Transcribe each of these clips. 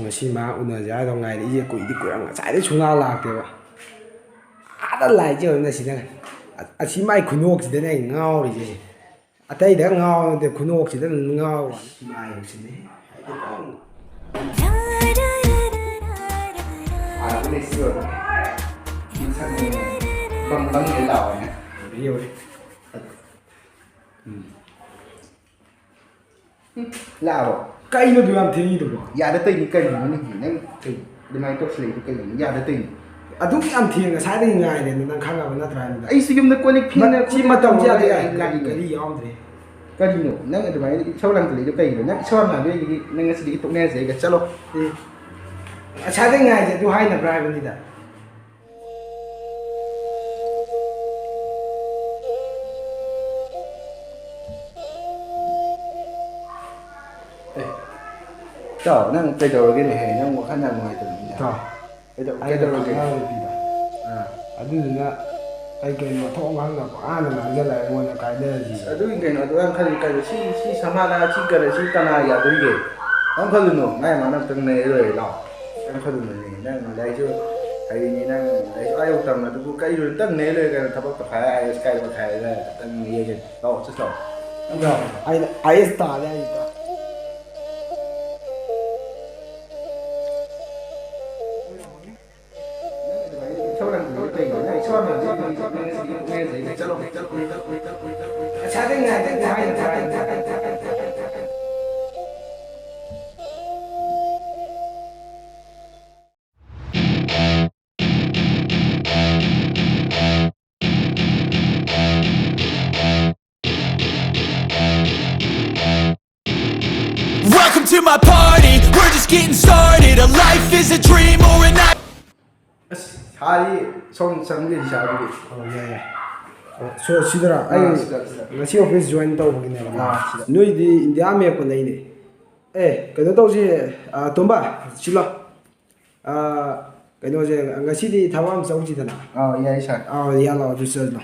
ꯉꯁꯤ ꯃꯥ ꯎꯅꯁꯦ ꯍꯥꯏꯗꯧ ꯉꯥꯏꯔꯦ ꯏꯁꯦ ꯀꯨꯏꯗꯤ ꯀꯨꯏꯔꯝ ꯉꯁꯥꯏꯗꯩ ꯁꯨꯡꯂꯥꯛ ꯂꯥꯛꯇꯦꯕ ꯑꯥꯗ ꯂꯥꯏꯁꯦ ꯌꯦꯡꯉꯨꯅꯦ ꯁꯤꯗ ꯑꯁꯤ ꯃꯥꯏ ꯈꯨꯅꯣꯛꯁꯤꯗꯅꯦ ꯑꯩ ꯉꯥꯎꯔꯤꯁꯦ ꯑꯇꯩꯗ ꯉꯥꯎꯕ ꯅꯠꯇꯦ ꯈꯨꯅꯣꯛꯁꯤꯗ ꯉꯥꯎꯕ ꯃꯥꯏꯁꯤꯅꯦ ꯂꯥꯛꯑꯕꯣ ꯀꯩꯅꯣ ꯑꯗꯨ ꯌꯥꯝ ꯊꯦꯡꯉꯤꯗꯨꯕꯣ ꯌꯥꯗ ꯇꯧꯔꯤꯅꯤ ꯀꯩꯅꯣ ꯅꯪ ꯀꯩ ꯑꯗꯨꯃꯥꯏꯅ ꯇꯧꯁꯤꯜꯂꯛꯏꯗꯣ ꯀꯩꯅꯣ ꯌꯥꯗ ꯇꯧꯔꯤꯅꯤ ꯑꯗꯨꯛ ꯌꯥꯝ ꯊꯦꯡ ꯉꯁꯥꯏꯗꯒꯤ ꯉꯥꯏꯔꯦꯅ ꯅꯪ ꯈꯪꯉꯕ ꯅꯠꯇ꯭ꯔꯥ ꯍꯥꯏꯕꯗ ꯑꯩꯁꯨ ꯌꯨꯝꯗ ꯀꯣꯜꯂꯤꯛ ꯐꯦꯡꯅ ꯁꯤ ꯃꯇꯝꯁꯤ ꯌꯥꯗꯦ ꯂꯥꯛꯏꯅꯦ ꯀꯔꯤ ꯌꯥꯎꯗ꯭ꯔꯦ ꯀꯔꯤꯅꯣ ꯅꯪ ꯑꯗꯨꯃꯥꯏꯅ ꯏꯁꯧ ꯂꯥꯡꯈꯠꯂꯛꯏꯗꯣ ꯀꯩꯅꯣ ꯅꯪ ꯏꯁꯧ ꯂꯥꯡꯈꯠꯂꯛꯏꯗꯤ ꯅꯪ ꯉꯁꯤꯗꯒꯤ ꯇꯣꯛꯅꯔꯁꯦ ꯑꯩꯒ ꯆꯠꯂꯣ ꯉꯁꯥꯏꯗꯒꯤ ꯉꯥꯏꯁꯦ ꯑꯗꯨ ꯍꯥꯏꯅꯕ꯭ꯔꯥ ꯍꯥꯏꯕꯅꯤꯗ ꯆꯥꯎ ꯅꯪ ꯀꯩꯗꯧꯔꯒꯦꯅꯦꯍꯦ ꯅꯪ ꯋꯥꯈꯜ ꯌꯥꯝ ꯅꯨꯡꯉꯥꯏꯇꯕꯅꯤꯅꯦ ꯏꯇꯥꯎ ꯀꯩꯗꯧꯔꯒꯦ ꯅꯨꯄꯤꯗꯣ ꯑꯗꯨꯗꯨꯅ ꯀꯩ ꯀꯩꯅꯣ ꯃꯊꯣꯡ ꯈꯪꯗꯕ ꯄꯪꯉꯥꯡꯗ ꯉꯥꯡꯁꯤꯜꯂꯒ ꯑꯩꯉꯣꯟꯗ ꯀꯥꯏꯅꯔꯁꯤ ꯑꯗꯨꯒꯤ ꯀꯩꯅꯣ ꯑꯗꯨ ꯈꯜꯂꯤ ꯀꯩꯅꯣ ꯁꯤ ꯁꯃꯥꯅ ꯁꯤ ꯀꯔ ꯁꯤ ꯀꯅꯥ ꯌꯥꯗꯣꯔꯤꯒꯦ ꯅꯪ ꯈꯜꯂꯨꯅꯨ ꯃꯥꯏ ꯃꯥꯅ ꯑꯝꯇꯪ ꯅꯩꯔ ꯂꯣꯏꯔꯦ ꯂꯥꯛꯑꯣ ꯅꯪ ꯈꯜꯂꯨꯅꯨꯅꯦ ꯅꯪ ꯂꯥꯏꯔꯤꯛꯁꯨ ꯍꯩꯅꯤ ꯅꯪ ꯂꯥꯏꯔꯤꯛꯁꯨ ꯑꯥ ꯌꯧ ꯇꯝꯃ ꯑꯗꯨꯕꯨ ꯀꯩꯅꯣ ꯑꯝꯇꯪ ꯅꯩꯔ ꯂꯣꯏꯔꯦ ꯀꯩꯅꯣ ꯊꯕꯛ ꯇꯧꯈꯥꯏꯔ ꯑꯥꯏ ꯑꯦꯁ ꯀꯥꯏꯗ ꯇꯧꯈꯥꯏꯔꯒ ꯑꯝꯇꯪ ꯌꯦꯡꯒꯦ ꯂꯥꯛꯑꯣ ꯆꯠ ꯂꯥꯛꯑꯣ ꯑꯩꯅ ꯑꯥꯏ ꯑꯦꯁ ꯇꯥꯔꯦ ꯍꯥꯏꯁꯤꯗ Welcome to my party, we're just getting started. A life is a dream or a night. 사이 성 성게 자르기. ꯌꯥꯏ ꯁꯤꯗꯔꯥ ꯑꯩ ꯉꯁꯤ ꯑꯣꯐꯤꯁ ꯖꯣꯏꯟ ꯇꯧꯕꯒꯤꯅꯦꯕ ꯅꯣꯏꯗꯤ ꯏꯟꯗꯤꯌꯥ ꯃꯦꯞꯀ ꯂꯩꯅꯦ ꯀꯩꯅꯣ ꯇꯧꯁꯤ ꯇꯣꯝꯕ ꯁꯤꯂꯣ ꯀꯩꯅꯣꯁꯦ ꯉꯁꯤꯗꯤ ꯊꯕꯛ ꯑꯃ ꯆꯧꯁꯤꯗꯅ ꯌꯥꯏ ꯁꯥꯔ ꯌꯥꯜꯂꯣ ꯑꯗꯨ ꯆꯠꯂꯣ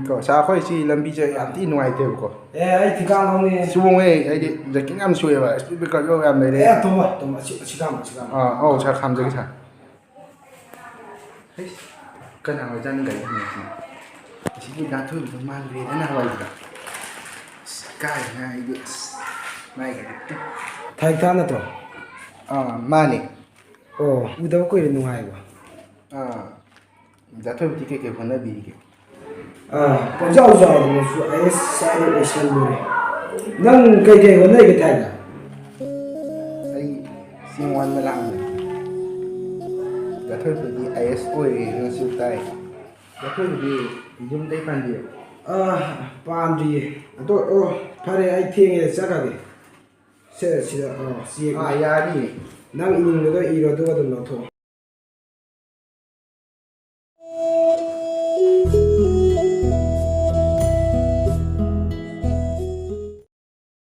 ꯀꯣ ꯁꯥꯔ ꯑꯩꯈꯣꯏ ꯁꯤ ꯂꯝꯕꯤꯁꯦ ꯌꯥꯝ ꯊꯤ ꯅꯨꯡꯉꯥꯏꯇꯦꯕꯀꯣ ꯑꯩ ꯊꯤꯀꯥ ꯂꯧꯅꯤ ꯁꯨꯕꯣꯡꯉꯦ ꯑꯩꯗꯤ ꯖꯦꯀꯤꯡ ꯌꯥꯝ ꯁꯨꯑꯦꯕ ꯁ꯭ꯄꯤꯠ ꯕ꯭ꯔꯦꯀꯔ ꯌꯥꯝ ꯂꯩꯔꯦ ꯇꯣꯝꯕ ꯁꯤꯀꯥꯝ ꯑꯧ ꯁꯥꯔ ꯈꯥꯝꯖꯒꯦ ꯁꯥꯔ ꯀꯅꯥ ꯑꯣꯏꯖꯥꯠꯅꯤ ꯒꯥꯔꯤ ꯍꯪꯉꯛꯏꯁꯤꯅ ꯑꯁꯤꯒꯤ ꯗꯥꯊꯣꯏꯕꯗꯣ ꯃꯥꯟꯈ꯭ꯔꯦꯗ ꯅꯍꯥꯟꯋꯥꯏꯗꯨꯗ ꯀꯥꯏꯗꯅ ꯑꯩꯗꯤ ꯃꯥꯏ ꯒꯥꯔꯤ ꯊꯥꯏꯛꯊꯥ ꯅꯠꯇ꯭ꯔꯣ ꯃꯥꯅꯦ ꯑꯣ ꯎꯗꯕ ꯀꯨꯏꯔꯦ ꯅꯨꯡꯉꯥꯏꯕ ꯗꯥꯊꯣꯏꯕꯗꯤ ꯀꯩꯀꯩ ꯍꯣꯠꯅꯕꯤꯔꯤꯒꯦ ꯄꯪꯆꯥꯎ ꯆꯥꯎꯗꯅꯁꯨ ꯑꯥꯏ ꯑꯦꯁ ꯁꯥꯏꯗ ꯂꯣꯏꯁꯜꯂꯨꯔꯦ ꯅꯪ ꯀꯩꯀꯩ ꯍꯣꯠꯅꯔꯤꯒꯦ ꯊꯥꯏꯅ ꯑꯩ ꯆꯤꯡ ꯋꯥꯟꯕ ꯂꯥꯛꯑꯝꯕꯅꯤ ꯗꯥꯊꯣꯏꯕꯗꯤ ꯑꯥꯏ ꯑꯦꯁ ꯑꯣꯏꯔꯦꯅꯁꯨ ꯇꯥꯏ ꯗꯥꯊꯣꯏꯕꯗꯤ ꯌꯨꯝꯗꯩ ꯄꯥꯟꯕꯤꯌꯣ ꯄꯥꯟꯗ꯭ꯔꯤꯌꯦ ꯑꯗꯣ ꯐꯔꯦ ꯑꯩ ꯊꯦꯡꯉꯦ ꯆꯠꯈ꯭ꯔꯒꯦ ꯁꯤꯗ ꯆꯦꯛ ꯌꯥꯅꯤꯌꯦ ꯅꯪ ꯏꯅꯤꯡꯕꯗꯣ ꯏꯔꯣ ꯑꯗꯨꯒ ꯑꯗꯨꯝ ꯂꯧꯊꯣꯛꯑꯣ